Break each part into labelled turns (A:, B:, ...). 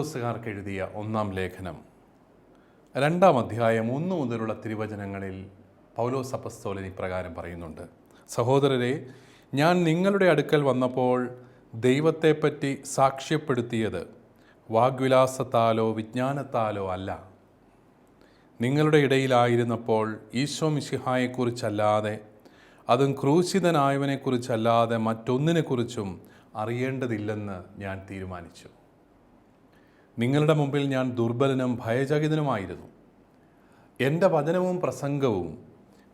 A: കൊറിന്തോസുകാർക്ക് എഴുതിയ 1-ാം ലേഖനം 2-ാം അധ്യായം 1 മുതലുള്ള തിരുവചനങ്ങളിൽ പൗലോസ് അപ്പസ്തോലൻ ഇപ്രകാരം പറയുന്നുണ്ട്. സഹോദരരെ, ഞാൻ നിങ്ങളുടെ അടുക്കൽ വന്നപ്പോൾ ദൈവത്തെപ്പറ്റി സാക്ഷ്യപ്പെടുത്തിയത് വാഗ്വിലാസത്താലോ വിജ്ഞാനത്താലോ അല്ല. നിങ്ങളുടെ ഇടയിലായിരുന്നപ്പോൾ ഈശോ മിശിഹായെക്കുറിച്ചല്ലാതെ, അതും ക്രൂശിതനായവനെക്കുറിച്ചല്ലാതെ മറ്റൊന്നിനെക്കുറിച്ചും അറിയേണ്ടതില്ലെന്ന് ഞാൻ തീരുമാനിച്ചു. നിങ്ങളുടെ മുമ്പിൽ ഞാൻ ദുർബലനും ഭയചകിതനുമായിരുന്നു. എൻ്റെ വചനവും പ്രസംഗവും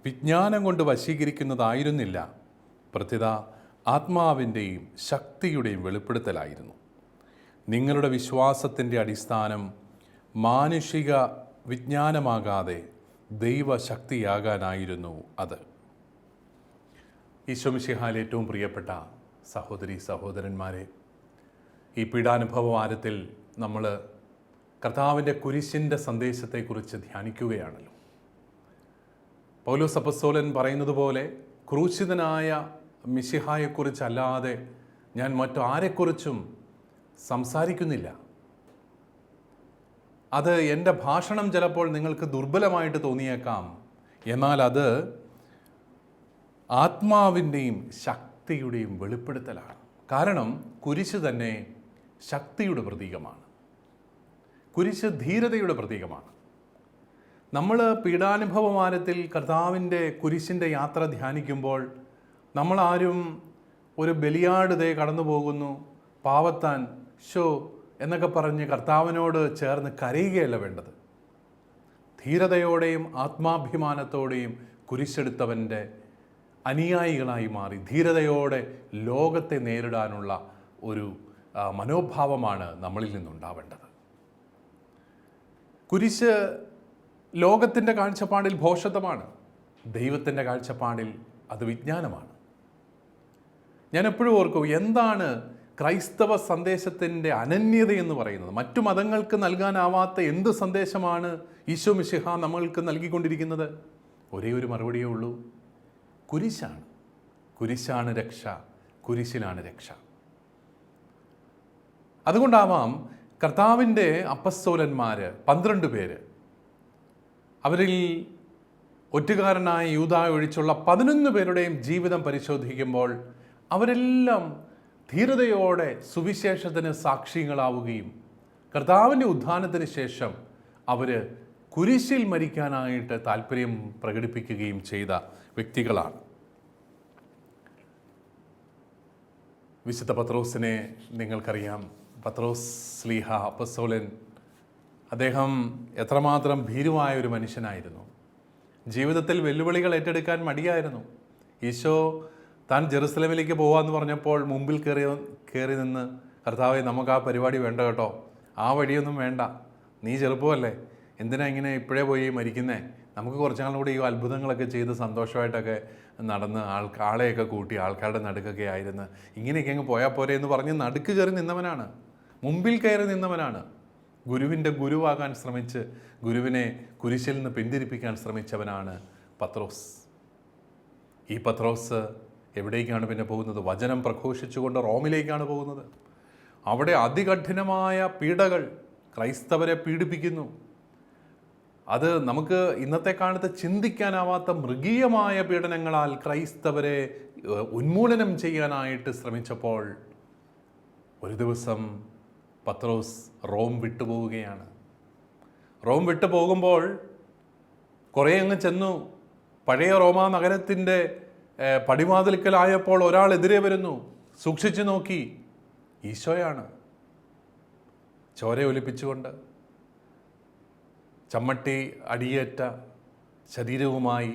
A: വിജ്ഞാനം കൊണ്ട് വശീകരിക്കുന്നതായിരുന്നില്ല, പ്രത്യുത ആത്മാവിൻ്റെയും ശക്തിയുടെയും വെളിപ്പെടുത്തലായിരുന്നു. നിങ്ങളുടെ വിശ്വാസത്തിൻ്റെ അടിസ്ഥാനം മാനുഷിക വിജ്ഞാനമാകാതെ ദൈവശക്തിയാകാനായിരുന്നു അത്. ഈശോ മിശിഹായിൽ ഏറ്റവും പ്രിയപ്പെട്ട സഹോദരി സഹോദരന്മാരെ, ഈ പീഡാനുഭവ വാരത്തിൽ നമ്മൾ കർത്താവിൻ്റെ കുരിശിൻ്റെ സന്ദേശത്തെക്കുറിച്ച് ധ്യാനിക്കുകയാണല്ലോ. പൗലോസ് അപ്പസ്തോലൻ പറയുന്നത് പോലെ ക്രൂശിതനായ മിശിഹായെക്കുറിച്ചല്ലാതെ ഞാൻ മറ്റാരെക്കുറിച്ചും സംസാരിക്കുന്നില്ല. അത് എൻ്റെ ഭാഷണം ചിലപ്പോൾ നിങ്ങൾക്ക് ദുർബലമായിട്ട് തോന്നിയേക്കാം, എന്നാൽ അത് ആത്മാവിൻ്റെയും ശക്തിയുടെയും വെളിപ്പെടുത്തലാണ്. കാരണം കുരിശ് തന്നെ ശക്തിയുടെ പ്രതീകമാണ്. കുരിശ് ധീരതയുടെ പ്രതീകമാണ്. നമ്മൾ പീഡാനുഭവമാനത്തിൽ കർത്താവിൻ്റെ കുരിശിൻ്റെ യാത്ര ധ്യാനിക്കുമ്പോൾ നമ്മളാരും ഒരു ബലിയാടുതേ കടന്നു പോകുന്നു, പാവത്താൻ ഷോ എന്നൊക്കെ പറഞ്ഞ് കർത്താവിനോട് ചേർന്ന് കരയുകയല്ല വേണ്ടത്. ധീരതയോടെയും ആത്മാഭിമാനത്തോടെയും കുരിശെടുത്തവൻ്റെ അനുയായികളായി മാറി ധീരതയോടെ ലോകത്തെ നേരിടാനുള്ള ഒരു മനോഭാവമാണ് നമ്മളിൽ നിന്നുണ്ടാവേണ്ടത്. കുരിശ് ലോകത്തിൻ്റെ കാഴ്ചപ്പാടിൽ ഭോഷത്വമാണ്, ദൈവത്തിൻ്റെ കാഴ്ചപ്പാടിൽ അത് വിജ്ഞാനമാണ്. ഞാൻ എപ്പോഴും ഓർക്കും, എന്താണ് ക്രൈസ്തവ സന്ദേശത്തിൻ്റെ അനന്യത എന്ന് പറയുന്നത്? മറ്റു മതങ്ങൾക്ക് നൽകാനാവാത്ത എന്ത് സന്ദേശമാണ് ഈശോ മിശിഹ നമ്മൾക്ക് നൽകിക്കൊണ്ടിരിക്കുന്നത്? ഒരേ ഒരു മറുപടിയേ ഉള്ളൂ, കുരിശാണ്. കുരിശാണ് രക്ഷ, കുരിശിലാണ് രക്ഷ. അതുകൊണ്ടാവാം കർത്താവിൻ്റെ അപ്പസ്തോലന്മാർ 12 പേര്, അവരിൽ ഒറ്റുകാരനായ യൂദാ ഒഴിച്ചുള്ള 11 പേരുടെയും ജീവിതം പരിശോധിക്കുമ്പോൾ അവരെല്ലാം ധീരതയോടെ സുവിശേഷത്തിന് സാക്ഷികളാവുകയും കർത്താവിൻ്റെ ഉത്ഥാനത്തിന് ശേഷം അവർ കുരിശിൽ മരിക്കാനായിട്ട് താല്പര്യം പ്രകടിപ്പിക്കുകയും ചെയ്ത വ്യക്തികളാണ്. വിശുദ്ധ പത്രോസിനെ നിങ്ങൾക്കറിയാം. പത്രോസ് ശ്ലീഹ അപ്പസ്തോലൻ, അദ്ദേഹം എത്രമാത്രം ഭീരുവായ ഒരു മനുഷ്യനായിരുന്നു. ജീവിതത്തിൽ വെല്ലുവിളികൾ ഏറ്റെടുക്കാൻ മടിയായിരുന്നു. ഈശോ താൻ ജെറുസലേമിലേക്ക് പോകാമെന്ന് പറഞ്ഞപ്പോൾ മുമ്പിൽ കയറി നിന്ന്, കർത്താവേ, നമുക്ക് ആ പരിപാടി വേണ്ട കേട്ടോ, ആ വഴിയൊന്നും വേണ്ട, നീ ചെറുപ്പമല്ലേ, എന്തിനാ ഇങ്ങനെ ഇപ്പോഴേ പോയി മരിക്കുന്നേ, നമുക്ക് കുറച്ചാളും കൂടി ഈ അത്ഭുതങ്ങളൊക്കെ ചെയ്ത് സന്തോഷമായിട്ടൊക്കെ നടന്ന് ആളെയൊക്കെ കൂട്ടി ആൾക്കാരുടെ നടുക്കൊക്കെ ആയിരുന്നു, ഇങ്ങനെയൊക്കെ അങ്ങ് പോയാൽ പോരെ എന്ന് പറഞ്ഞ് നടുക്ക് കയറി നിന്നവനാണ്, മുമ്പിൽ കയറി നിന്നവനാണ്. ഗുരുവിൻ്റെ ഗുരുവാകാൻ ശ്രമിച്ച് ഗുരുവിനെ കുരിശിൽ നിന്ന് പിന്തിരിപ്പിക്കാൻ ശ്രമിച്ചവനാണ് പത്രോസ്. ഈ പത്രോസ് എവിടേക്കാണ് പിന്നെ പോകുന്നത്? വചനം പ്രഘോഷിച്ചുകൊണ്ട് റോമിലേക്കാണ് പോകുന്നത്. അവിടെ അതികഠിനമായ പീഡകൾ ക്രൈസ്തവരെ പീഡിപ്പിക്കുന്നു. അത് നമുക്ക് ഇന്നത്തെ കാലത്ത് ചിന്തിക്കാനാവാത്ത മൃഗീയമായ പീഡനങ്ങളാൽ ക്രൈസ്തവരെ ഉന്മൂലനം ചെയ്യാനായിട്ട് ശ്രമിച്ചപ്പോൾ ഒരു ദിവസം പത്രോസ് റോം വിട്ടുപോവുകയാണ്. റോം വിട്ടു പോകുമ്പോൾ കുറേ അങ്ങ് ചെന്നു. പഴയ റോമാ നഗരത്തിൻ്റെ പടിവാതിൽക്കലായപ്പോൾ ഒരാൾ എതിരെ വരുന്നു. സൂക്ഷിച്ചു നോക്കി, ഈശോയാണ്. ചോര ഒലിപ്പിച്ചുകൊണ്ട് ചമ്മട്ടി അടിയേറ്റ ശരീരവുമായി,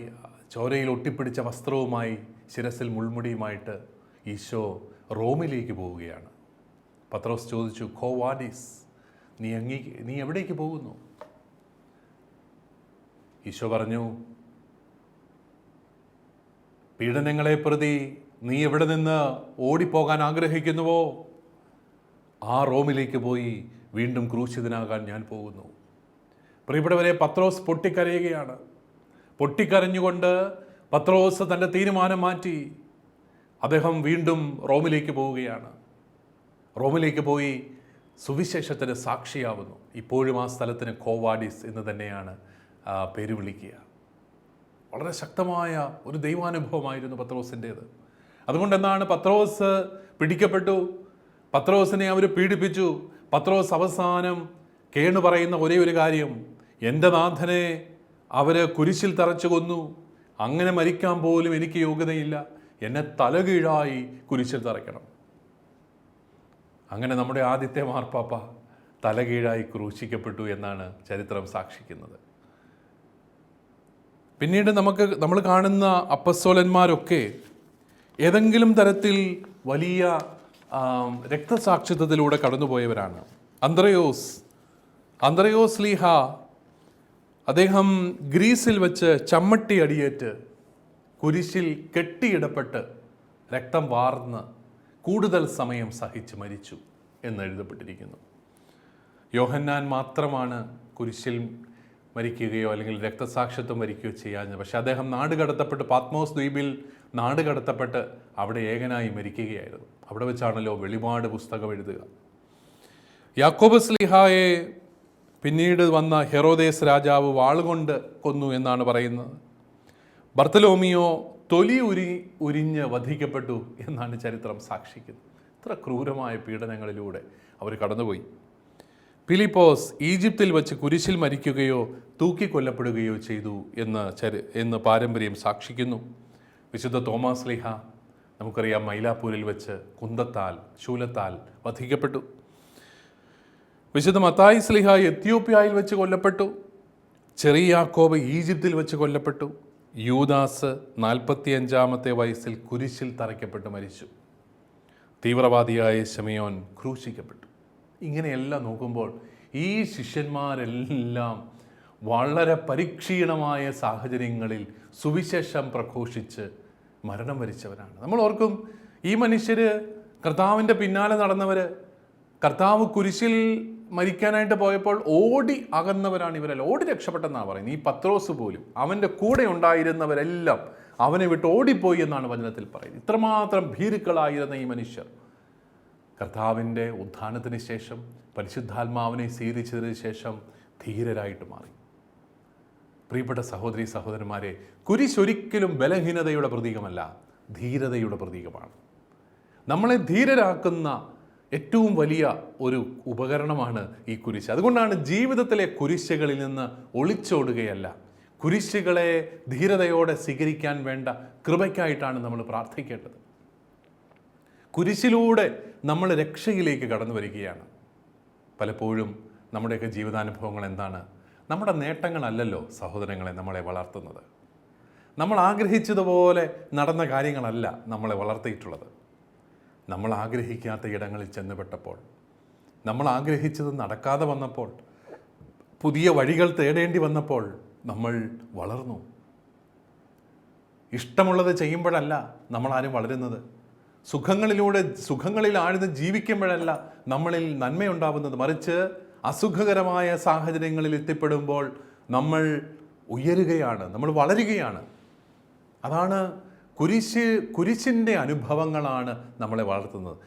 A: ചോരയിൽ ഒട്ടിപ്പിടിച്ച വസ്ത്രവുമായി, ശിരസിൽ മുൾമുടിയുമായിട്ട് ഈശോ റോമിലേക്ക് പോവുകയാണ്. പത്രോസ് ചോദിച്ചു, ഖോ വാഡീസ്, നീ എവിടേക്ക് പോകുന്നു? ഈശോ പറഞ്ഞു, പീഡനങ്ങളെ പ്രതി നീ എവിടെ നിന്ന് ഓടിപ്പോകാൻ ആഗ്രഹിക്കുന്നുവോ ആ റോമിലേക്ക് പോയി വീണ്ടും ക്രൂശിതനാകാൻ ഞാൻ പോകുന്നു. പ്രിയപ്പെട്ടവരെ, പത്രോസ് പൊട്ടിക്കരയുകയാണ്. പൊട്ടിക്കരഞ്ഞുകൊണ്ട് പത്രോസ് തൻ്റെ തീരുമാനം മാറ്റി. അദ്ദേഹം വീണ്ടും റോമിലേക്ക് പോവുകയാണ്. റോമിലേക്ക് പോയി സുവിശേഷത്തിന് സാക്ഷിയാവുന്നു. ഇപ്പോഴും ആ സ്ഥലത്തിന് കോവാഡിസ് എന്ന് തന്നെയാണ് പേര് വിളിക്കുക. വളരെ ശക്തമായ ഒരു ദൈവാനുഭവമായിരുന്നു പത്രോസിൻ്റേത്. അതുകൊണ്ട് എന്താണ്, പത്രോസ് പിടിക്കപ്പെട്ടു, പത്രോസിനെ അവർ പീഡിപ്പിച്ചു. പത്രോസ് അവസാനം കേണു പറയുന്ന ഒരേ ഒരു കാര്യം, എൻ്റെ നാഥനെ അവർ കുരിശിൽ തറച്ചു കൊന്നു, അങ്ങനെ മരിക്കാൻ പോലും എനിക്ക് യോഗ്യതയില്ല, എന്നെ തലകീഴായി കുരിശിൽ തറയ്ക്കണം. അങ്ങനെ നമ്മുടെ ആദ്യത്തെ മാർപ്പാപ്പ തലകീഴായി ക്രൂശിക്കപ്പെട്ടു എന്നാണ് ചരിത്രം സാക്ഷിക്കുന്നത്. പിന്നീട് നമ്മൾ കാണുന്ന അപ്പസ്തോലന്മാരൊക്കെ ഏതെങ്കിലും തരത്തിൽ വലിയ രക്തസാക്ഷിത്വത്തിലൂടെ കടന്നുപോയവരാണ്. അന്ത്രയോസ് ലീഹ, അദ്ദേഹം ഗ്രീസിൽ വെച്ച് ചമ്മട്ടി അടിയേറ്റ് കുരിശിൽ കെട്ടിയിടപ്പെട്ട് രക്തം വാർന്ന് കൂടുതൽ സമയം സഹിച്ച് മരിച്ചു എന്ന് എഴുതപ്പെട്ടിരിക്കുന്നു. യോഹന്നാൻ മാത്രമാണ് കുരിശിൽ മരിക്കുകയോ അല്ലെങ്കിൽ രക്തസാക്ഷിത്വം വരിക്കുകയോ ചെയ്യാഞ്ഞത്. പക്ഷെ അദ്ദേഹം നാടുകടത്തപ്പെട്ട് പാത്മോസ് ദ്വീപിൽ നാടുകടത്തപ്പെട്ട് അവിടെ ഏകനായി മരിക്കുകയായിരുന്നു. അവിടെ വെച്ചാണല്ലോ വെളിപാട് പുസ്തകം എഴുതുക. യാക്കോബ് സ്ലീഹായെ പിന്നീട് വന്ന ഹെറോദേസ് രാജാവ് വാളുകൊണ്ട് കൊന്നു എന്നാണ് പറയുന്നത്. ബർത്തലോമിയോ തൊലി ഉരിഞ്ഞ് വധിക്കപ്പെട്ടു എന്നാണ് ചരിത്രം സാക്ഷിക്കുന്നത്. ഇത്ര ക്രൂരമായ പീഡനങ്ങളിലൂടെ അവർ കടന്നുപോയി. ഫിലിപ്പോസ് ഈജിപ്തിൽ വെച്ച് കുരിശിൽ മരിക്കുകയോ തൂക്കിക്കൊല്ലപ്പെടുകയോ ചെയ്തു എന്ന് പാരമ്പര്യം സാക്ഷിക്കുന്നു. വിശുദ്ധ തോമാസ് ലീഹ നമുക്കറിയാം, മൈലാപ്പൂരിൽ വെച്ച് കുന്തത്താൽ ശൂലത്താൽ വധിക്കപ്പെട്ടു. വിശുദ്ധ മത്തായി സ്ലീഹ എത്യോപ്യയിൽ വെച്ച് കൊല്ലപ്പെട്ടു. ചെറിയ യാക്കോബ് ഈജിപ്തിൽ വെച്ച് കൊല്ലപ്പെട്ടു. യൂദാസ് 45-ാമത്തെ വയസ്സിൽ കുരിശിൽ തറയ്ക്കപ്പെട്ട് മരിച്ചു. തീവ്രവാദിയായ ശിമയോൻ ക്രൂശിക്കപ്പെട്ടു. ഇങ്ങനെയെല്ലാം നോക്കുമ്പോൾ ഈ ശിഷ്യന്മാരെല്ലാം വളരെ പരീക്ഷീണമായ സാഹചര്യങ്ങളിൽ സുവിശേഷം പ്രഘോഷിച്ച് മരണം വരിച്ചവരാണ്. നമ്മൾ ഓർക്കും, ഈ മനുഷ്യർ കർത്താവിൻ്റെ പിന്നാലെ നടന്നവർ, കർത്താവ് കുരിശിൽ മരിക്കാനായിട്ട് പോയപ്പോൾ ഓടി അകന്നവരാണ് ഇവരെല്ലാം. ഓടി രക്ഷപ്പെട്ടെന്നാണ് പറയുന്നത്. ഈ പത്രോസ് പോലും അവൻ്റെ കൂടെ ഉണ്ടായിരുന്നവരെല്ലാം അവനെ വിട്ട് ഓടിപ്പോയി എന്നാണ് വചനത്തിൽ പറയുന്നത്. ഇത്രമാത്രം ഭീരുക്കളായിരുന്ന ഈ മനുഷ്യർ കർത്താവിൻ്റെ ഉത്ഥാനത്തിന് ശേഷം പരിശുദ്ധാത്മാവിനെ സ്വീകരിച്ചതിന് ശേഷം ധീരരായിട്ട് മാറി. പ്രിയപ്പെട്ട സഹോദരി സഹോദരന്മാരെ, കുരിശൊരിക്കലും ബലഹീനതയുടെ പ്രതീകമല്ല, ധീരതയുടെ പ്രതീകമാണ്. നമ്മളെ ധീരരാക്കുന്ന ഏറ്റവും വലിയ ഒരു ഉപകരണമാണ് ഈ കുരിശ്. അതുകൊണ്ടാണ് ജീവിതത്തിലെ കുരിശുകളിൽ നിന്ന് ഒളിച്ചോടുകയല്ല, കുരിശുകളെ ധീരതയോടെ സ്വീകരിക്കാൻ വേണ്ട കൃപയ്ക്കായിട്ടാണ് നമ്മൾ പ്രാർത്ഥിക്കേണ്ടത്. കുരിശിലൂടെ നമ്മൾ രക്ഷയിലേക്ക് കടന്നു വരികയാണ്. പലപ്പോഴും നമ്മുടെയൊക്കെ ജീവിതാനുഭവങ്ങൾ എന്താണ്? നമ്മുടെ നേട്ടങ്ങളല്ലല്ലോ സഹോദരങ്ങളെ നമ്മളെ വളർത്തുന്നത്. നമ്മൾ ആഗ്രഹിച്ചതുപോലെ നടന്ന കാര്യങ്ങളല്ല നമ്മളെ വളർത്തിയിട്ടുള്ളത്. നമ്മൾ ആഗ്രഹിക്കാത്ത ഇടങ്ങളിൽ ചെന്നുപെട്ടപ്പോൾ, നമ്മൾ ആഗ്രഹിച്ചത് നടക്കാതെ വന്നപ്പോൾ, പുതിയ വഴികൾ തേടേണ്ടി വന്നപ്പോൾ നമ്മൾ വളർന്നു. ഇഷ്ടമുള്ളത് ചെയ്യുമ്പോഴല്ല നമ്മളാരും വളരുന്നത്. സുഖങ്ങളിൽ ആഴ്ന്ന് ജീവിക്കുമ്പോഴല്ല നമ്മളിൽ നന്മയുണ്ടാവുന്നത്. മറിച്ച് അസുഖകരമായ സാഹചര്യങ്ങളിൽ എത്തിപ്പെടുമ്പോൾ നമ്മൾ ഉയരുകയാണ്, നമ്മൾ വളരുകയാണ്. അതാണ് കുരിശിൻ്റെ അനുഭവങ്ങളാണ് നമ്മളെ വളർത്തുന്നത്.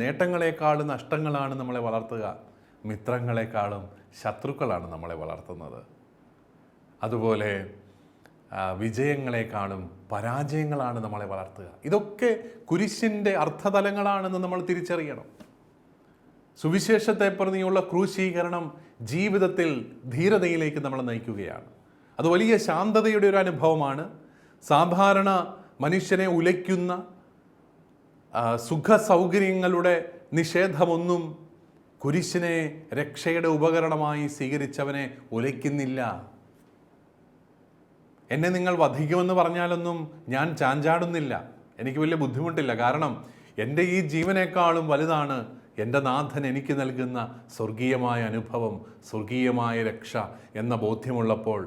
A: നേട്ടങ്ങളെക്കാളും നഷ്ടങ്ങളാണ് നമ്മളെ വളർത്തുക. മിത്രങ്ങളെക്കാളും ശത്രുക്കളാണ് നമ്മളെ വളർത്തുന്നത്. അതുപോലെ വിജയങ്ങളെക്കാളും പരാജയങ്ങളാണ് നമ്മളെ വളർത്തുക. ഇതൊക്കെ കുരിശിൻ്റെ അർത്ഥതലങ്ങളാണെന്ന് നമ്മൾ തിരിച്ചറിയണം. സുവിശേഷത്തെ പ്രതിയുള്ള ക്രൂശീകരണം ജീവിതത്തിൽ ധീരതയിലേക്ക് നമ്മളെ നയിക്കുകയാണ്. അത് വലിയ ശാന്തതയുടെ ഒരു അനുഭവമാണ്. സാധാരണ മനുഷ്യനെ ഉലയ്ക്കുന്ന സുഖ സൗകര്യങ്ങളുടെ നിഷേധമൊന്നും കുരിശിനെ രക്ഷയുടെ ഉപകരണമായി സ്വീകരിച്ചവനെ ഉലയ്ക്കുന്നില്ല. എന്നെ നിങ്ങൾ വധിക്കുമെന്ന് പറഞ്ഞാലൊന്നും ഞാൻ ചാഞ്ചാടുന്നില്ല, എനിക്ക് വലിയ ബുദ്ധിമുട്ടില്ല. കാരണം എൻ്റെ ഈ ജീവനേക്കാളും വലുതാണ് എൻ്റെ നാഥൻ എനിക്ക് നൽകുന്ന സ്വർഗീയമായ അനുഭവം, സ്വർഗീയമായ രക്ഷ എന്ന ബോധ്യമുള്ളപ്പോൾ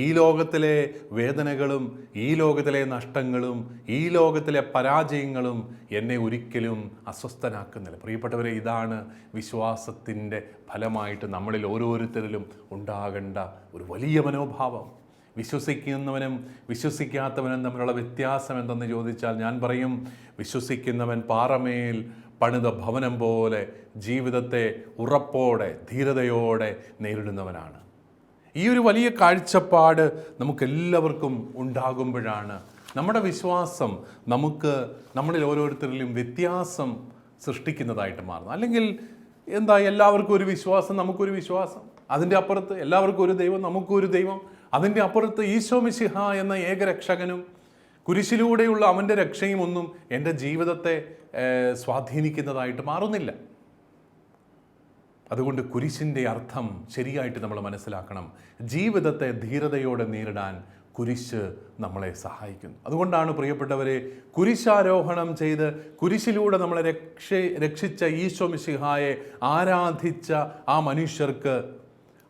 A: ഈ ലോകത്തിലെ വേദനകളും ഈ ലോകത്തിലെ നഷ്ടങ്ങളും ഈ ലോകത്തിലെ പരാജയങ്ങളും എന്നെ ഒരിക്കലും അസ്വസ്ഥനാക്കുന്നില്ല. പ്രിയപ്പെട്ടവരെ, ഇതാണ് വിശ്വാസത്തിൻ്റെ ഫലമായിട്ട് നമ്മളിൽ ഓരോരുത്തരിലും ഉണ്ടാകേണ്ട ഒരു വലിയ മനോഭാവം. വിശ്വസിക്കുന്നവനും വിശ്വസിക്കാത്തവനും തമ്മിലുള്ള വ്യത്യാസം എന്തെന്ന് ചോദിച്ചാൽ ഞാൻ പറയും, വിശ്വസിക്കുന്നവൻ പാറമേൽ പണിത ഭവനം പോലെ ജീവിതത്തെ ഉറപ്പോടെ ധീരതയോടെ നേരിടുന്നവനാണ്. ഈ ഒരു വലിയ കാഴ്ചപ്പാട് നമുക്കെല്ലാവർക്കും ഉണ്ടാകുമ്പോഴാണ് നമ്മുടെ വിശ്വാസം നമ്മളിൽ ഓരോരുത്തരിലും വ്യത്യാസം സൃഷ്ടിക്കുന്നതായിട്ട് മാറുന്നത്. അല്ലെങ്കിൽ എല്ലാവർക്കും ഒരു വിശ്വാസം, നമുക്കൊരു വിശ്വാസം, അതിൻ്റെ അപ്പുറത്ത് എല്ലാവർക്കും ഒരു ദൈവം, നമുക്കൊരു ദൈവം, അതിൻ്റെ അപ്പുറത്ത് ഈശോ മിശിഹ എന്ന ഏകരക്ഷകനും കുരിശിലൂടെയുള്ള അവൻ്റെ രക്ഷയും ഒന്നും എൻ്റെ ജീവിതത്തെ സ്വാധീനിക്കുന്നതായിട്ട് മാറുന്നില്ല. അതുകൊണ്ട് കുരിശിൻ്റെ അർത്ഥം ശരിയായിട്ട് നമ്മൾ മനസ്സിലാക്കണം. ജീവിതത്തെ ധീരതയോടെ നേരിടാൻ കുരിശ് നമ്മളെ സഹായിക്കുന്നു. അതുകൊണ്ടാണ് പ്രിയപ്പെട്ടവരെ, കുരിശാരോഹണം ചെയ്ത് കുരിശിലൂടെ നമ്മളെ രക്ഷിച്ച ഈശോ മിശിഹായെ ആരാധിച്ച ആ മനുഷ്യർക്ക്,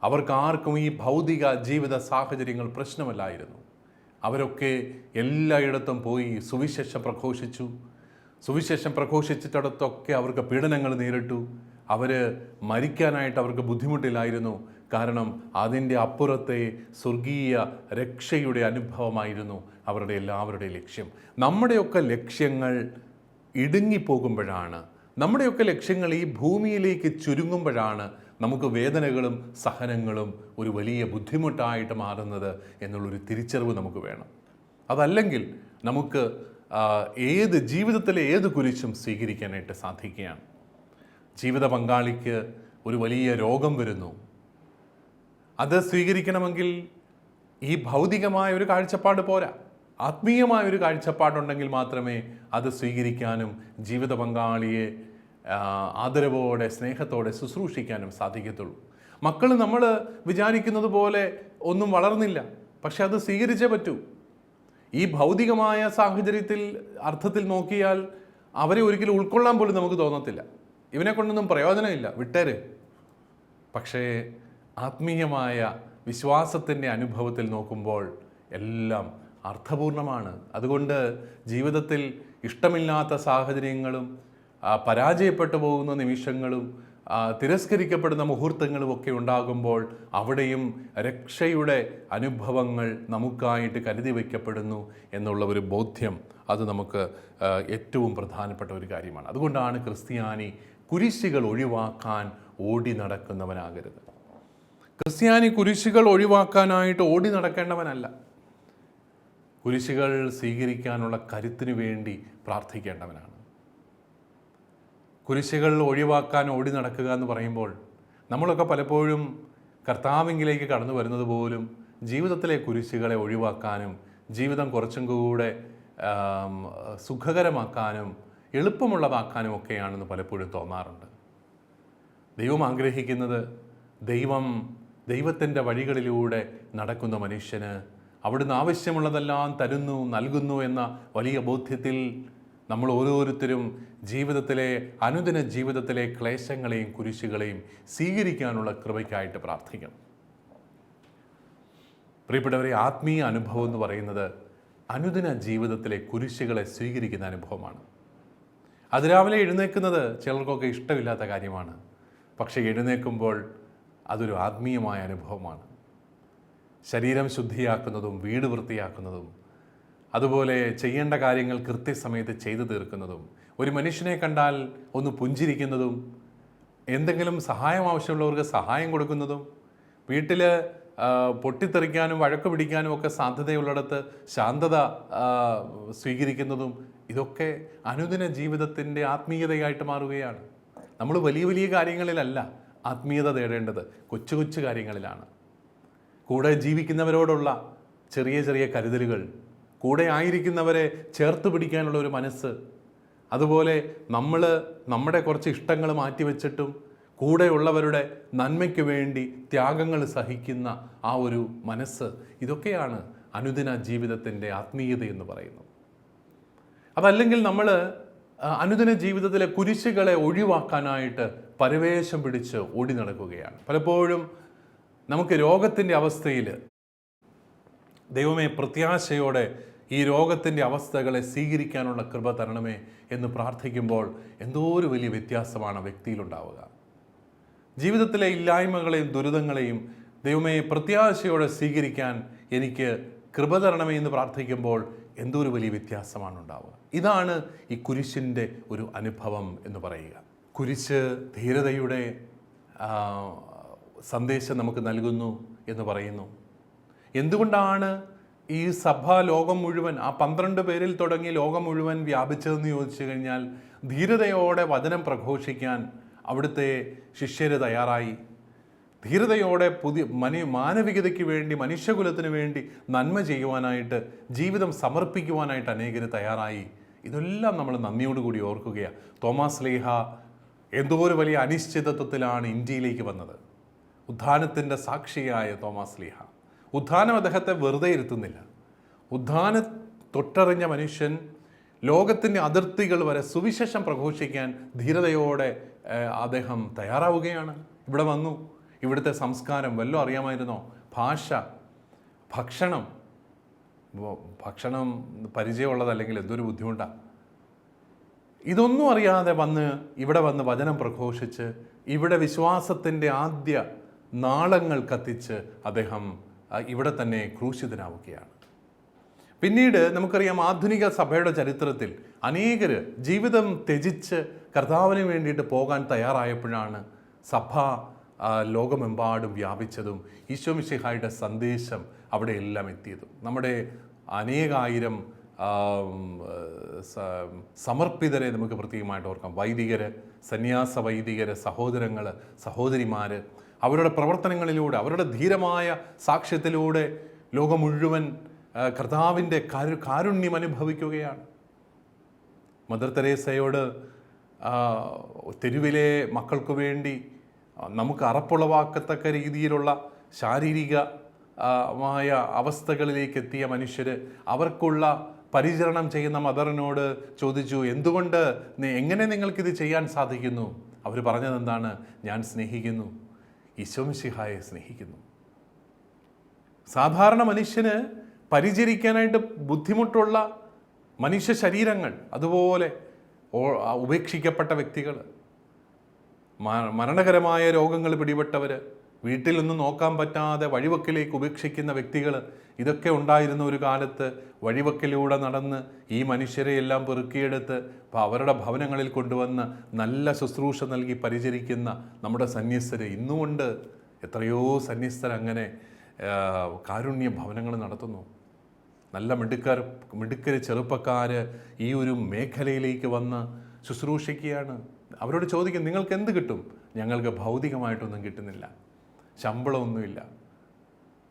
A: അവർക്കാർക്കും ഈ ഭൗതിക ജീവിത സാഹചര്യങ്ങൾ പ്രശ്നമല്ലായിരുന്നു. അവരൊക്കെ എല്ലായിടത്തും പോയി സുവിശേഷം പ്രഘോഷിച്ചു. സുവിശേഷം പ്രഘോഷിച്ചിടത്തൊക്കെ അവർക്ക് പീഡനങ്ങൾ നേരിട്ടു. അവർ മരിക്കാനായിട്ട് അവർക്ക് ബുദ്ധിമുട്ടില്ലായിരുന്നു. കാരണം അതിൻ്റെ അപ്പുറത്തെ സ്വർഗീയ രക്ഷയുടെ അനുഭവമായിരുന്നു അവരുടെ എല്ലാവരുടെയും ലക്ഷ്യം. നമ്മുടെയൊക്കെ ലക്ഷ്യങ്ങൾ ഇടുങ്ങിപ്പോകുമ്പോഴാണ്, നമ്മുടെയൊക്കെ ലക്ഷ്യങ്ങൾ ഈ ഭൂമിയിലേക്ക് ചുരുങ്ങുമ്പോഴാണ് നമുക്ക് വേദനകളും സഹനങ്ങളും ഒരു വലിയ ബുദ്ധിമുട്ടായിട്ട് മാറുന്നത് എന്നുള്ളൊരു തിരിച്ചറിവ് നമുക്ക് വേണം. അതല്ലെങ്കിൽ നമുക്ക് ജീവിതത്തിലെ ഏത് കുരിശും സ്വീകരിക്കാനായിട്ട് സാധിക്കുകയാണ്. ജീവിത പങ്കാളിക്ക് ഒരു വലിയ രോഗം വരുന്നു, അത് സ്വീകരിക്കണമെങ്കിൽ ഈ ഭൗതികമായ ഒരു കാഴ്ചപ്പാട് പോരാ, ആത്മീയമായ ഒരു കാഴ്ചപ്പാടുണ്ടെങ്കിൽ മാത്രമേ അത് സ്വീകരിക്കാനും ജീവിത പങ്കാളിയെ ആദരവോടെ സ്നേഹത്തോടെ ശുശ്രൂഷിക്കാനും സാധിക്കത്തുള്ളൂ. മക്കൾ നമ്മൾ വിചാരിക്കുന്നത് പോലെ ഒന്നും വളർന്നില്ല, പക്ഷെ അത് സ്വീകരിച്ചേ പറ്റൂ. ഈ ഭൗതികമായ അർത്ഥത്തിൽ നോക്കിയാൽ അവരെ ഒരിക്കലും ഉൾക്കൊള്ളാൻ പോലും നമുക്ക് തോന്നത്തില്ല. ഇവനെ കൊണ്ടൊന്നും പ്രയോജനമില്ല, വിട്ടേര്. പക്ഷേ ആത്മീയമായ വിശ്വാസത്തിൻ്റെ അനുഭവത്തിൽ നോക്കുമ്പോൾ എല്ലാം അർത്ഥപൂർണമാണ്. അതുകൊണ്ട് ജീവിതത്തിൽ ഇഷ്ടമില്ലാത്ത സാഹചര്യങ്ങളും പരാജയപ്പെട്ടു പോകുന്ന നിമിഷങ്ങളും തിരസ്കരിക്കപ്പെടുന്ന മുഹൂർത്തങ്ങളും ഒക്കെ ഉണ്ടാകുമ്പോൾ അവിടെയും രക്ഷയുടെ അനുഭവങ്ങൾ നമുക്കായിട്ട് കരുതി വയ്ക്കപ്പെടുന്നു എന്നുള്ള ഒരു ബോധ്യം അത് നമുക്ക് ഏറ്റവും പ്രധാനപ്പെട്ട ഒരു കാര്യമാണ്. അതുകൊണ്ടാണ് ക്രിസ്ത്യാനി കുരിശുകൾ ഒഴിവാക്കാൻ ഓടി നടക്കുന്നവനാകരുത്. ക്രിസ്ത്യാനി കുരിശുകൾ ഒഴിവാക്കാനായിട്ട് ഓടി നടക്കേണ്ടവനല്ല, കുരിശുകൾ സ്വീകരിക്കാനുള്ള കരുത്തിനു വേണ്ടി പ്രാർത്ഥിക്കേണ്ടവനാണ്. കുരിശുകൾ ഒഴിവാക്കാൻ ഓടി നടക്കുക എന്ന് പറയുമ്പോൾ നമ്മളൊക്കെ പലപ്പോഴും കർത്താവിങ്കിലേക്ക് കടന്നു വരുന്നത് പോലും ജീവിതത്തിലെ കുരിശുകളെ ഒഴിവാക്കാനും ജീവിതം കുറച്ചും കൂടെ സുഖകരമാക്കാനും എളുപ്പമുള്ളതാക്കാനും ഒക്കെയാണെന്ന് പലപ്പോഴും തോന്നാറുണ്ട്. ദൈവം ആഗ്രഹിക്കുന്നത് ദൈവത്തിൻ്റെ വഴികളിലൂടെ നടക്കുന്ന മനുഷ്യന് അവിടുന്ന് ആവശ്യമുള്ളതെല്ലാം തരുന്നു, നൽകുന്നു എന്ന വലിയ ബോധ്യത്തിൽ നമ്മൾ ഓരോരുത്തരും അനുദിന ജീവിതത്തിലെ ക്ലേശങ്ങളെയും കുരിശുകളെയും സ്വീകരിക്കാനുള്ള കൃപയ്ക്കായിട്ട് പ്രാർത്ഥിക്കണം. പ്രിയപ്പെട്ടവരെ, ആത്മീയ അനുഭവം എന്ന് പറയുന്നത് അനുദിന ജീവിതത്തിലെ കുരിശുകളെ സ്വീകരിക്കുന്ന അനുഭവമാണ്. അതിരാവിലെ എഴുന്നേൽക്കുന്നത് ചിലർക്കൊക്കെ ഇഷ്ടമില്ലാത്ത കാര്യമാണ്, പക്ഷേ എഴുന്നേൽക്കുമ്പോൾ അതൊരു ആത്മീയമായ അനുഭവമാണ്. ശരീരം ശുദ്ധിയാക്കുന്നതും വീട് വൃത്തിയാക്കുന്നതും അതുപോലെ ചെയ്യേണ്ട കാര്യങ്ങൾ കൃത്യസമയത്ത് ചെയ്തു തീർക്കുന്നതും ഒരു മനുഷ്യനെ കണ്ടാൽ ഒന്ന് പുഞ്ചിരിക്കുന്നതും എന്തെങ്കിലും സഹായം ആവശ്യമുള്ളവർക്ക് സഹായം കൊടുക്കുന്നതും വീട്ടിൽ പൊട്ടിത്തെറിക്കാനും വഴക്ക് പിടിക്കാനും ഒക്കെ സാധ്യതയുള്ളിടത്ത് ശാന്തത സ്വീകരിക്കുന്നതും ഇതൊക്കെ അനുദിന ജീവിതത്തിൻ്റെ ആത്മീയതയായിട്ട് മാറുകയാണ്. നമ്മൾ വലിയ വലിയ കാര്യങ്ങളിലല്ല ആത്മീയത തേടേണ്ടത്, കൊച്ചു കൊച്ചു കാര്യങ്ങളിലാണ്. കൂടെ ജീവിക്കുന്നവരോടുള്ള ചെറിയ ചെറിയ കരുതലുകൾ, കൂടെ ആയിരിക്കുന്നവരെ ചേർത്ത് പിടിക്കാനുള്ള ഒരു മനസ്സ്, അതുപോലെ നമ്മുടെ കുറച്ച് ഇഷ്ടങ്ങൾ മാറ്റിവെച്ചിട്ടും കൂടെയുള്ളവരുടെ നന്മയ്ക്ക് വേണ്ടി ത്യാഗങ്ങൾ സഹിക്കുന്ന ആ ഒരു മനസ്സ്, ഇതൊക്കെയാണ് അനുദിന ജീവിതത്തിൻ്റെ ആത്മീയത എന്ന് പറയുന്നത്. അതല്ലെങ്കിൽ നമ്മൾ അനുദിന ജീവിതത്തിലെ കുരിശുകളെ ഒഴിവാക്കാനായിട്ട് പരവേശം പിടിച്ച് ഓടി നടക്കുകയാണ്. പലപ്പോഴും നമുക്ക് രോഗത്തിൻ്റെ അവസ്ഥയിൽ ദൈവമേ പ്രത്യാശയോടെ ഈ രോഗത്തിൻ്റെ അവസ്ഥകളെ സ്വീകരിക്കാനുള്ള കൃപ തരണമേ എന്ന് പ്രാർത്ഥിക്കുമ്പോൾ എന്തോ ഒരു വലിയ വ്യത്യാസമാണ് വ്യക്തിയിലുണ്ടാവുക. ജീവിതത്തിലെ ഇല്ലായ്മകളെയും ദുരിതങ്ങളെയും ദൈവമേ പ്രത്യാശയോടെ സ്വീകരിക്കാൻ എനിക്ക് കൃപ തരണമേ എന്ന് പ്രാർത്ഥിക്കുമ്പോൾ എന്തോ ഒരു വലിയ വ്യത്യാസമാണ് ഉണ്ടാവുക. ഇതാണ് ഈ കുരിശിൻ്റെ ഒരു അനുഭവം എന്ന് പറയുക. കുരിശ് ധീരതയുടെ സന്ദേശം നമുക്ക് നൽകുന്നു എന്ന് പറയുന്നു. എന്തുകൊണ്ടാണ് ഈ സഭ ലോകം മുഴുവൻ, ആ 12 പേരിൽ തുടങ്ങി ലോകം മുഴുവൻ വ്യാപിച്ചതെന്ന് ചോദിച്ചു കഴിഞ്ഞാൽ, ധീരതയോടെ വചനം പ്രഘോഷിക്കാൻ അവിടുത്തെ ശിഷ്യര് തയ്യാറായി. ധീരതയോടെ മാനവികതയ്ക്ക് വേണ്ടി, മനുഷ്യകുലത്തിന് വേണ്ടി നന്മ ചെയ്യുവാനായിട്ട്, ജീവിതം സമർപ്പിക്കുവാനായിട്ട് അനേകർ തയ്യാറായി. ഇതെല്ലാം നമ്മൾ നന്ദിയോടുകൂടി ഓർക്കുകയാണ്. തോമാസ് ശ്ലീഹ എന്തോ ഒരു വലിയ അനിശ്ചിതത്വത്തിലാണ് ഇന്ത്യയിലേക്ക് വന്നത്. ഉത്ഥാനത്തിൻ്റെ സാക്ഷിയായ തോമാസ് ശ്ലീഹ, ഉത്ഥാനം അദ്ദേഹത്തെ വെറുതെ ഇരുത്തുന്നില്ല. ഉത്ഥാനം തൊട്ടറിഞ്ഞ മനുഷ്യൻ ലോകത്തിൻ്റെ അതിർത്തികൾ വരെ സുവിശേഷം പ്രഘോഷിക്കാൻ ധീരതയോടെ അദ്ദേഹം തയ്യാറാവുകയാണ്. ഇവിടെ വന്നു. ഇവിടുത്തെ സംസ്കാരം വല്ലതും അറിയാമായിരുന്നോ? ഭാഷ, ഭക്ഷണം പരിചയമുള്ളതല്ലെങ്കിൽ എന്തൊരു ബുദ്ധിമുട്ടാണ്. ഇതൊന്നും അറിയാതെ ഇവിടെ വന്ന് വചനം പ്രഘോഷിച്ച് ഇവിടെ വിശ്വാസത്തിൻ്റെ ആദ്യ നാളങ്ങൾ കത്തിച്ച് അദ്ദേഹം ഇവിടെ തന്നെ ക്രൂശിതനാവുകയാണ്. പിന്നീട് നമുക്കറിയാം, ആധുനിക സഭയുടെ ചരിത്രത്തിൽ അനേകർ ജീവിതം ത്യജിച്ച് കർത്താവിന് വേണ്ടിയിട്ട് പോകാൻ തയ്യാറായപ്പോഴാണ് സഭ ലോകമെമ്പാടും വ്യാപിച്ചതും ഈശോ മിശിഹായുടെ സന്ദേശം അവിടെ എല്ലാം എത്തിയതും. നമ്മുടെ അനേകായിരം സമർപ്പിതരെ നമുക്ക് പ്രത്യേകമായിട്ട് ഓർക്കാം. വൈദികര്, സന്യാസ വൈദികര്, സഹോദരങ്ങൾ, സഹോദരിമാർ, അവരുടെ പ്രവർത്തനങ്ങളിലൂടെ, അവരുടെ ധീരമായ സാക്ഷ്യത്തിലൂടെ ലോകം മുഴുവൻ കർത്താവിൻ്റെ കാരുണ്യം അനുഭവിക്കുകയാണ്. മദർ തെരേസയോട് തെരുവിലെ മക്കൾക്ക് വേണ്ടി നമുക്ക് അറപ്പുളവാക്കത്തക്ക രീതിയിലുള്ള ശാരീരികമായ അവസ്ഥകളിലേക്ക് എത്തിയ മനുഷ്യർ അവർക്കുള്ള പരിചരണം ചെയ്യുന്ന മദറിനോട് ചോദിച്ചു, എന്തുകൊണ്ട്, എങ്ങനെ നിങ്ങൾക്കിത് ചെയ്യാൻ സാധിക്കുന്നു? അവർ പറഞ്ഞതെന്താണ്? ഞാൻ സ്നേഹിക്കുന്നു, ഈശോ മിശിഹായെ സ്നേഹിക്കുന്നു. സാധാരണ മനുഷ്യന് പരിചരിക്കാനായിട്ട് ബുദ്ധിമുട്ടുള്ള മനുഷ്യ ശരീരങ്ങൾ, അതുപോലെ ഉപേക്ഷിക്കപ്പെട്ട വ്യക്തികൾ, മരണകരമായ രോഗങ്ങൾ പിടിപെട്ടവർ, വീട്ടിൽ നിന്നും നോക്കാൻ പറ്റാതെ വഴിവക്കിലേക്ക് ഉപേക്ഷിക്കുന്ന വ്യക്തികൾ, ഇതൊക്കെ ഉണ്ടായിരുന്ന ഒരു കാലത്ത് വഴിവക്കിലൂടെ നടന്ന് ഈ മനുഷ്യരെ എല്ലാം പെറുക്കിയെടുത്ത് അവരുടെ ഭവനങ്ങളിൽ കൊണ്ടുവന്ന് നല്ല ശുശ്രൂഷ നൽകി പരിചരിക്കുന്ന നമ്മുടെ സന്യസ്തര് ഇന്നുമുണ്ട്. എത്രയോ സന്യസ്തരങ്ങനെ കാരുണ്യ ഭവനങ്ങൾ നടത്തുന്നു. നല്ല മിടുക്കർ ചെറുപ്പക്കാർ ഈ ഒരു മേഖലയിലേക്ക് വന്ന് ശുശ്രൂഷിക്കുകയാണ്. അവരോട് ചോദിക്കും, നിങ്ങൾക്ക് എന്ത് കിട്ടും? ഞങ്ങൾക്ക് ഭൗതികമായിട്ടൊന്നും കിട്ടുന്നില്ല, ശമ്പളമൊന്നുമില്ല,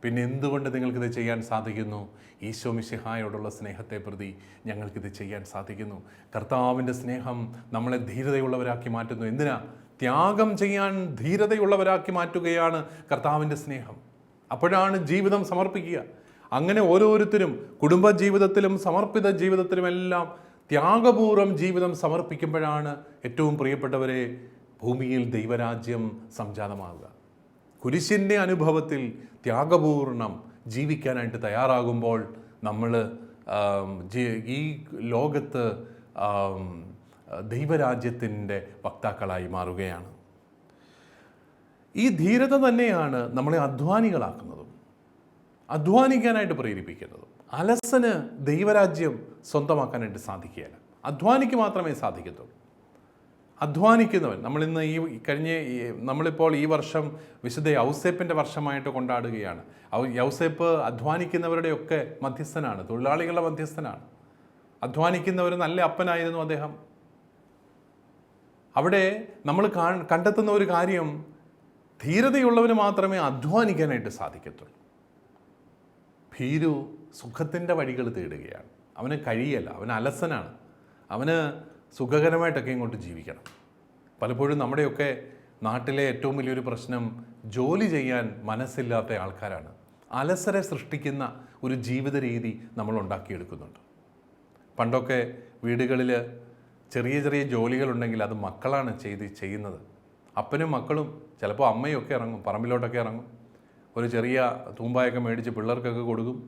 A: പിന്നെ എന്തുകൊണ്ട് നിങ്ങൾക്കിത് ചെയ്യാൻ സാധിക്കുന്നു? ഈശോ മിശിഹായോടുള്ള സ്നേഹത്തെ പ്രതി ഞങ്ങൾക്കിത് ചെയ്യാൻ സാധിക്കുന്നു. കർത്താവിൻ്റെ സ്നേഹം നമ്മളെ ധീരതയുള്ളവരാക്കി മാറ്റുന്നു. എന്തിനാ? ത്യാഗം ചെയ്യാൻ ധീരതയുള്ളവരാക്കി മാറ്റുകയാണ് കർത്താവിൻ്റെ സ്നേഹം. അപ്പോഴാണ് ജീവിതം സമർപ്പിക്കുക. അങ്ങനെ ഓരോരുത്തരും കുടുംബജീവിതത്തിലും സമർപ്പിത ജീവിതത്തിലുമെല്ലാം ത്യാഗപൂർവ്വം ജീവിതം സമർപ്പിക്കുമ്പോഴാണ് ഏറ്റവും പ്രിയപ്പെട്ടവരെ ഭൂമിയിൽ ദൈവരാജ്യം സംജാതമാകുക. കുരിശിൻ്റെ അനുഭവത്തിൽ ത്യാഗപൂർണം ജീവിക്കാനായിട്ട് തയ്യാറാകുമ്പോൾ നമ്മൾ ഈ ലോകത്ത് ദൈവരാജ്യത്തിൻ്റെ വക്താക്കളായി മാറുകയാണ്. ഈ ധീരത തന്നെയാണ് നമ്മളെ അധ്വാനികളാക്കുന്നതും അധ്വാനിക്കാനായിട്ട് പ്രേരിപ്പിക്കുന്നതും. അലസന് ദൈവരാജ്യം സ്വന്തമാക്കാനായിട്ട് സാധിക്കുകയില്ല. അധ്വാനിക്ക് മാത്രമേ സാധിക്കത്തുള്ളൂ. അധ്വാനിക്കുന്നവൻ, നമ്മളിന്ന് നമ്മളിപ്പോൾ ഈ വർഷം വിശുദ്ധ യൗസേപ്പിൻ്റെ വർഷമായിട്ട് കൊണ്ടാടുകയാണ്. യൗസേപ്പ് അധ്വാനിക്കുന്നവരുടെയൊക്കെ മധ്യസ്ഥനാണ്, തൊഴിലാളികളുടെ മധ്യസ്ഥനാണ്. അധ്വാനിക്കുന്നവർ നല്ല അപ്പനായിരുന്നു അദ്ദേഹം. അവിടെ നമ്മൾ കണ്ടെത്തുന്ന ഒരു കാര്യം, ധീരതയുള്ളവന് മാത്രമേ അധ്വാനിക്കാനായിട്ട് സാധിക്കത്തുള്ളൂ. ഭീരു സുഖത്തിൻ്റെ വഴികൾ തേടുകയാണ്. അവന് കഴിയല്ല, അവൻ അലസനാണ്, അവന് സുഖകരമായിട്ടൊക്കെ ഇങ്ങോട്ട് ജീവിക്കണം. പലപ്പോഴും നമ്മുടെയൊക്കെ നാട്ടിലെ ഏറ്റവും വലിയൊരു പ്രശ്നം ജോലി ചെയ്യാൻ മനസ്സില്ലാത്ത ആൾക്കാരാണ്. അലസരെ സൃഷ്ടിക്കുന്ന ഒരു ജീവിത രീതി നമ്മൾ ഉണ്ടാക്കിയെടുക്കുന്നുണ്ട്. പണ്ടൊക്കെ വീടുകളിൽ ചെറിയ ചെറിയ ജോലികളുണ്ടെങ്കിൽ അത് മക്കളാണ് ചെയ്യുന്നത്. അപ്പനും മക്കളും, ചിലപ്പോൾ അമ്മയൊക്കെ ഇറങ്ങും, പറമ്പിലോട്ടൊക്കെ ഇറങ്ങും, ഒരു ചെറിയ തൂമ്പായൊക്കെ മേടിച്ച് പിള്ളേർക്കൊക്കെ കൊടുക്കും.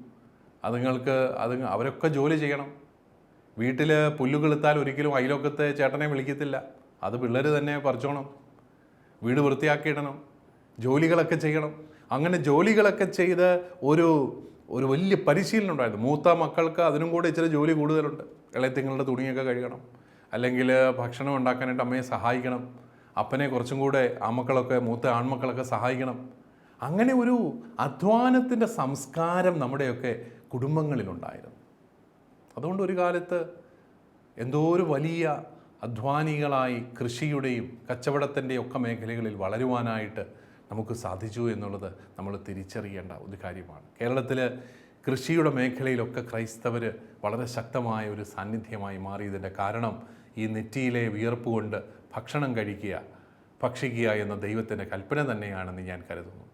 A: അവരൊക്കെ ജോലി ചെയ്യണം. വീട്ടിൽ പുല്ലുകൊളുത്താൽ ഒരിക്കലും അയലോക്കത്തെ ചേട്ടനെ വിളിക്കത്തില്ല, അത് പിള്ളേർ തന്നെ പറിച്ചോണം. വീട് വൃത്തിയാക്കിയിടണം, ജോലികളൊക്കെ ചെയ്യണം. അങ്ങനെ ജോലികളൊക്കെ ചെയ്ത് ഒരു ഒരു വലിയ പരിശീലനം ഉണ്ടായിരുന്നു. മൂത്ത മക്കൾക്ക് അതിനും കൂടെ ഇച്ചിരി ജോലി കൂടുതലുണ്ട്. ഇളയത്തിങ്ങളുടെ തുണിയൊക്കെ കഴുകണം, അല്ലെങ്കിൽ ഭക്ഷണം ഉണ്ടാക്കാനായിട്ട് അമ്മയെ സഹായിക്കണം, അപ്പനെ കുറച്ചും കൂടെ മൂത്ത ആൺമക്കളൊക്കെ സഹായിക്കണം. അങ്ങനെ ഒരു അധ്വാനത്തിൻ്റെ സംസ്കാരം നമ്മുടെയൊക്കെ കുടുംബങ്ങളിലുണ്ടായിരുന്നു. അതുകൊണ്ട് ഒരു കാലത്ത് എന്തോ ഒരു വലിയ അധ്വാനികളായി കൃഷിയുടെയും കച്ചവടത്തിൻ്റെയും ഒക്കെ മേഖലകളിൽ വളരുവാനായിട്ട് നമുക്ക് സാധിച്ചു എന്നുള്ളത് നമ്മൾ തിരിച്ചറിയേണ്ട ഒരു കാര്യമാണ്. കേരളത്തിൽ കൃഷിയുടെ മേഖലയിലൊക്കെ ക്രൈസ്തവർ വളരെ ശക്തമായ ഒരു സാന്നിധ്യമായി മാറിയതിൻ്റെ കാരണം ഈ നെറ്റിയിലെ വിയർപ്പ് കൊണ്ട് ഭക്ഷണം ഭക്ഷിക്കുക എന്ന ദൈവത്തിൻ്റെ കൽപ്പന തന്നെയാണെന്ന് ഞാൻ കരുതുന്നു.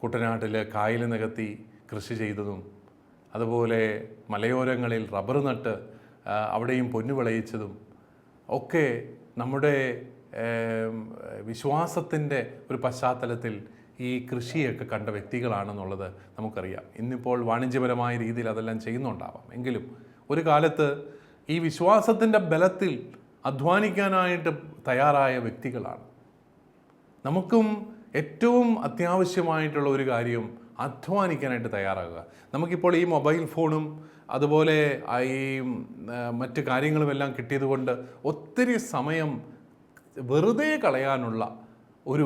A: കുട്ടനാട്ടിൽ കായൽ നികത്തി കൃഷി ചെയ്തതും, അതുപോലെ മലയോരങ്ങളിൽ റബ്ബർ നട്ട് അവിടെയും പൊന്നു വിളയിച്ചതും ഒക്കെ നമ്മുടെ വിശ്വാസത്തിൻ്റെ ഒരു പശ്ചാത്തലത്തിൽ ഈ കൃഷിയൊക്കെ കണ്ട വ്യക്തികളാണെന്നുള്ളത് നമുക്കറിയാം. ഇന്നിപ്പോൾ വാണിജ്യപരമായ രീതിയിൽ അതെല്ലാം ചെയ്യുന്നുണ്ടാവാം. എങ്കിലും ഒരു കാലത്ത് ഈ വിശ്വാസത്തിൻ്റെ ബലത്തിൽ അധ്വാനിക്കാനായിട്ട് തയ്യാറായ വ്യക്തികളാണ്. നമുക്കും ഏറ്റവും അത്യാവശ്യമായിട്ടുള്ള ഒരു കാര്യം അധ്വാനിക്കാനായിട്ട് തയ്യാറാകുക. നമുക്കിപ്പോൾ ഈ മൊബൈൽ ഫോണും അതുപോലെ ഈ മറ്റ് കാര്യങ്ങളുമെല്ലാം കിട്ടിയതുകൊണ്ട് ഒത്തിരി സമയം വെറുതെ കളയാനുള്ള ഒരു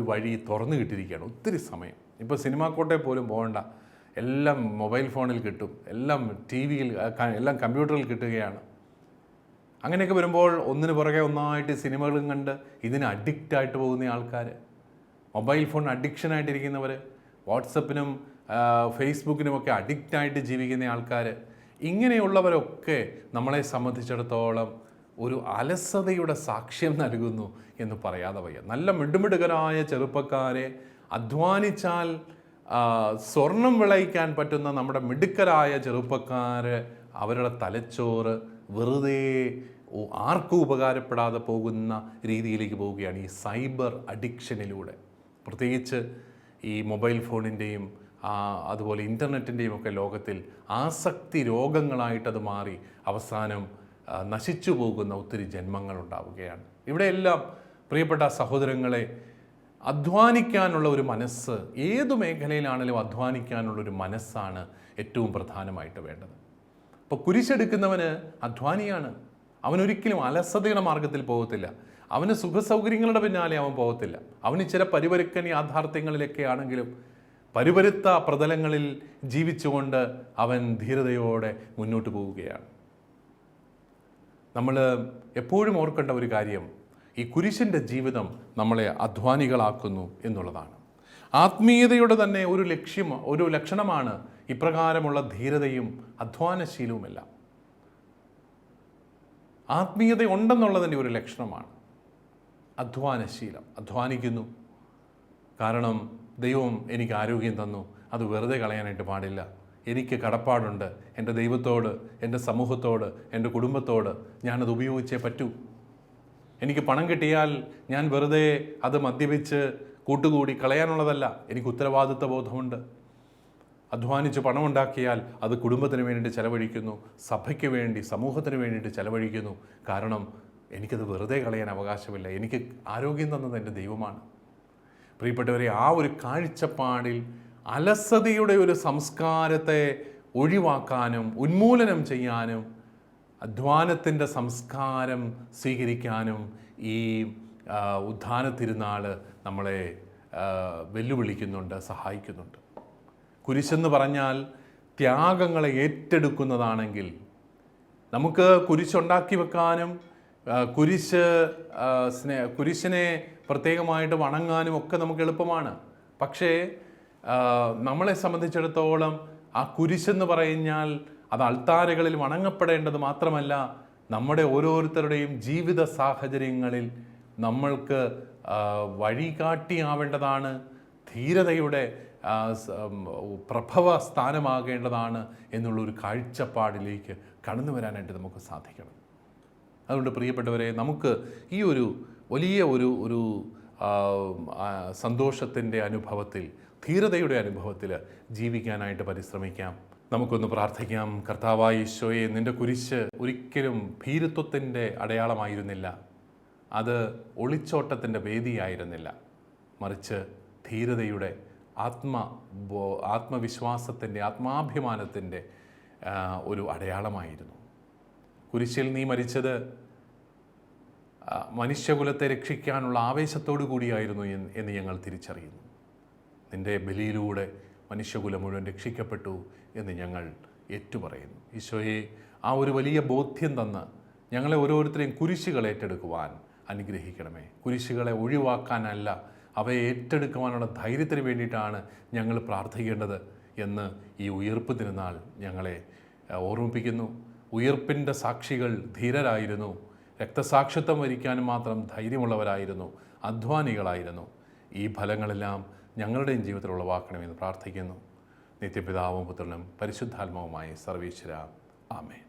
A: വഴി തുറന്നു കിട്ടിയിരിക്കുകയാണ്. ഒത്തിരി സമയം ഇപ്പോൾ സിനിമാ കോട്ടയിൽ പോലും പോകണ്ട, എല്ലാം മൊബൈൽ ഫോണിൽ കിട്ടും, എല്ലാം TV-യിൽ, എല്ലാം കമ്പ്യൂട്ടറിൽ കിട്ടുകയാണ്. അങ്ങനെയൊക്കെ വരുമ്പോൾ ഒന്നിന് പുറകെ ഒന്നായിട്ട് സിനിമകളും കണ്ട് ഇതിന് അഡിക്റ്റായിട്ട് പോകുന്ന ആൾക്കാർ, മൊബൈൽ ഫോൺ അഡിക്ഷനായിട്ടിരിക്കുന്നവർ, വാട്സപ്പിനും ഫേസ്ബുക്കിനുമൊക്കെ അഡിക്റ്റായിട്ട് ജീവിക്കുന്ന ആൾക്കാർ, ഇങ്ങനെയുള്ളവരൊക്കെ നമ്മളെ സംബന്ധിച്ചിടത്തോളം ഒരു അലസതയുടെ സാക്ഷ്യം നൽകുന്നു എന്ന് പറയാതെ വയ്യ. നല്ല മിടുമിടുകരായ ചെറുപ്പക്കാരെ, അധ്വാനിച്ചാൽ സ്വർണം വിളയിക്കാൻ പറ്റുന്ന നമ്മുടെ മിടുക്കരായ ചെറുപ്പക്കാർ, അവരുടെ തലച്ചോറ് വെറുതെ ആർക്കും ഉപകാരപ്പെടാതെ പോകുന്ന രീതിയിലേക്ക് പോവുകയാണ് ഈ സൈബർ അഡിക്ഷനിലൂടെ. പ്രത്യേകിച്ച് ഈ മൊബൈൽ ഫോണിൻ്റെയും അതുപോലെ ഇൻ്റർനെറ്റിൻ്റെയും ഒക്കെ ലോകത്തിൽ ആസക്തി രോഗങ്ങളായിട്ടത് മാറി അവസാനം നശിച്ചു പോകുന്ന ഒത്തിരി ജന്മങ്ങളുണ്ടാവുകയാണ്. ഇവിടെയെല്ലാം പ്രിയപ്പെട്ട സഹോദരങ്ങളെ, അധ്വാനിക്കാനുള്ള ഒരു മനസ്സ്, ഏതു മേഖലയിലാണെങ്കിലും അധ്വാനിക്കാനുള്ളൊരു മനസ്സാണ് ഏറ്റവും പ്രധാനമായിട്ട് വേണ്ടത്. ഇപ്പോൾ കുരിശെടുക്കുന്നവന് അധ്വാനിയാണ്. അവനൊരിക്കലും അലസതയുടെ മാർഗത്തിൽ പോകത്തില്ല. അവന് സുഖസൗകര്യങ്ങളുടെ പിന്നാലെ അവൻ പോകത്തില്ല. അവന് ചില പരിപരുക്കൻ യാഥാർത്ഥ്യങ്ങളിലൊക്കെ ആണെങ്കിലും പരിപരുത്ത പ്രതലങ്ങളിൽ ജീവിച്ചുകൊണ്ട് അവൻ ധീരതയോടെ മുന്നോട്ട് പോവുകയാണ്. നമ്മൾ എപ്പോഴും ഓർക്കേണ്ട ഒരു കാര്യം, ഈ കുരിശിൻ്റെ ജീവിതം നമ്മളെ അധ്വാനികളാക്കുന്നു എന്നുള്ളതാണ്. ആത്മീയതയുടെ തന്നെ ഒരു ലക്ഷണമാണ് ഇപ്രകാരമുള്ള ധീരതയും അധ്വാനശീലവുമെല്ലാം. ആത്മീയത ഉണ്ടെന്നുള്ളതിൻ്റെ ഒരു ലക്ഷണമാണ് അധ്വാനശീലം. അധ്വാനിക്കുന്നു, കാരണം ദൈവം എനിക്ക് ആരോഗ്യം തന്നു, അത് വെറുതെ കളയാനായിട്ട് പാടില്ല. എനിക്ക് കടപ്പാടുണ്ട് എൻ്റെ ദൈവത്തോട്, എൻ്റെ സമൂഹത്തോട്, എൻ്റെ കുടുംബത്തോട്. ഞാനത് ഉപയോഗിച്ചേ പറ്റൂ. എനിക്ക് പണം കിട്ടിയാൽ ഞാൻ വെറുതെ അത് മദ്യപിച്ച് കൂട്ടുകൂടി കളയാനുള്ളതല്ല. എനിക്ക് ഉത്തരവാദിത്വ ബോധമുണ്ട്. അധ്വാനിച്ച് പണമുണ്ടാക്കിയാൽ അത് കുടുംബത്തിന് വേണ്ടിയിട്ട് ചെലവഴിക്കുന്നു, സഭയ്ക്ക് വേണ്ടി, സമൂഹത്തിന് വേണ്ടിയിട്ട് ചെലവഴിക്കുന്നു. കാരണം എനിക്കത് വെറുതെ കളയാൻ അവകാശമില്ല. എനിക്ക് ആരോഗ്യം തന്നത് എൻ്റെ ദൈവമാണ്. പ്രിയപ്പെട്ടവരെ, ആ ഒരു കാഴ്ചപ്പാടിൽ അലസതയുടെ ഒരു സംസ്കാരത്തെ ഒഴിവാക്കാനും ഉന്മൂലനം ചെയ്യാനും അധ്വാനത്തിൻ്റെ സംസ്കാരം സ്വീകരിക്കാനും ഈ ഉദ്ധാന തിരുനാൾ നമ്മളെ വെല്ലുവിളിക്കുന്നുണ്ട്, സഹായിക്കുന്നുണ്ട്. കുരിശെന്ന് പറഞ്ഞാൽ ത്യാഗങ്ങളെ ഏറ്റെടുക്കുന്നതാണെങ്കിൽ നമുക്ക് കുരിശുണ്ടാക്കി വെക്കാനും കുരിശിനെ പ്രത്യേകമായിട്ട് വണങ്ങാനും ഒക്കെ നമുക്ക് എളുപ്പമാണ്. പക്ഷേ നമ്മളെ സംബന്ധിച്ചിടത്തോളം ആ കുരിശെന്ന് പറഞ്ഞാൽ അത് അൾത്താരകളിൽ വണങ്ങപ്പെടേണ്ടത് മാത്രമല്ല, നമ്മുടെ ഓരോരുത്തരുടെയും ജീവിത സാഹചര്യങ്ങളിൽ നമ്മൾക്ക് വഴികാട്ടിയാവേണ്ടതാണ്, ധീരതയുടെ പ്രഭവ സ്ഥാനമാകേണ്ടതാണ് എന്നുള്ളൊരു കാഴ്ചപ്പാടിലേക്ക് കടന്നു വരാനായിട്ട് നമുക്ക് സാധിക്കണം. അതുകൊണ്ട് പ്രിയപ്പെട്ടവരെ, നമുക്ക് ഈ ഒരു വലിയ ഒരു സന്തോഷത്തിൻ്റെ അനുഭവത്തിൽ, ധീരതയുടെ അനുഭവത്തിൽ ജീവിക്കാനായിട്ട് പരിശ്രമിക്കാം. നമുക്കൊന്ന് പ്രാർത്ഥിക്കാം. കർത്താവായ ഈശോയെ, നിൻ്റെ കുരിശ് ഒരിക്കലും ഭീരുത്വത്തിൻ്റെ അടയാളമായിരുന്നില്ല, അത് ഒളിച്ചോട്ടത്തിൻ്റെ വേദിയായിരുന്നില്ല, മറിച്ച് ധീരതയുടെ, ആത്മവിശ്വാസത്തിൻ്റെ, ആത്മാഭിമാനത്തിൻ്റെ ഒരു അടയാളമായിരുന്നു. കുരിശിൽ നീ മരിച്ചത് മനുഷ്യകുലത്തെ രക്ഷിക്കാനുള്ള ആവേശത്തോടു കൂടിയായിരുന്നു എന്ന് ഞങ്ങൾ തിരിച്ചറിയുന്നു. നിൻ്റെ ബലിയിലൂടെ മനുഷ്യകുലം മുഴുവൻ രക്ഷിക്കപ്പെട്ടു എന്ന് ഞങ്ങൾ ഏറ്റുപറയുന്നു. ഈശോയെ, ആ ഒരു വലിയ ബോധ്യം തന്ന് ഞങ്ങളെ ഓരോരുത്തരെയും കുരിശുകൾ ഏറ്റെടുക്കുവാൻ അനുഗ്രഹിക്കണമേ. കുരിശുകളെ ഒഴിവാക്കാനല്ല, അവയെ ഏറ്റെടുക്കുവാനുള്ള ധൈര്യത്തിന് വേണ്ടിയിട്ടാണ് ഞങ്ങൾ പ്രാർത്ഥിക്കേണ്ടത് എന്ന് ഈ ഉയിർപ്പ് തിരുനാൾ ഞങ്ങളെ ഓർമ്മിപ്പിക്കുന്നു. ഉയിർപ്പിൻ്റെ സാക്ഷികൾ ധീരരായിരുന്നു, രക്തസാക്ഷിത്വം വരിക്കാനും മാത്രം ധൈര്യമുള്ളവരായിരുന്നു, അധ്വാനികളായിരുന്നു. ഈ ഫലങ്ങളെല്ലാം ഞങ്ങളുടെയും ജീവിതത്തിൽ ഉളവാക്കണമെന്ന് പ്രാർത്ഥിക്കുന്നു. നിത്യപിതാവും പുത്രനും പരിശുദ്ധാത്മാവുമായി സർവീശ്വര. ആമേൻ.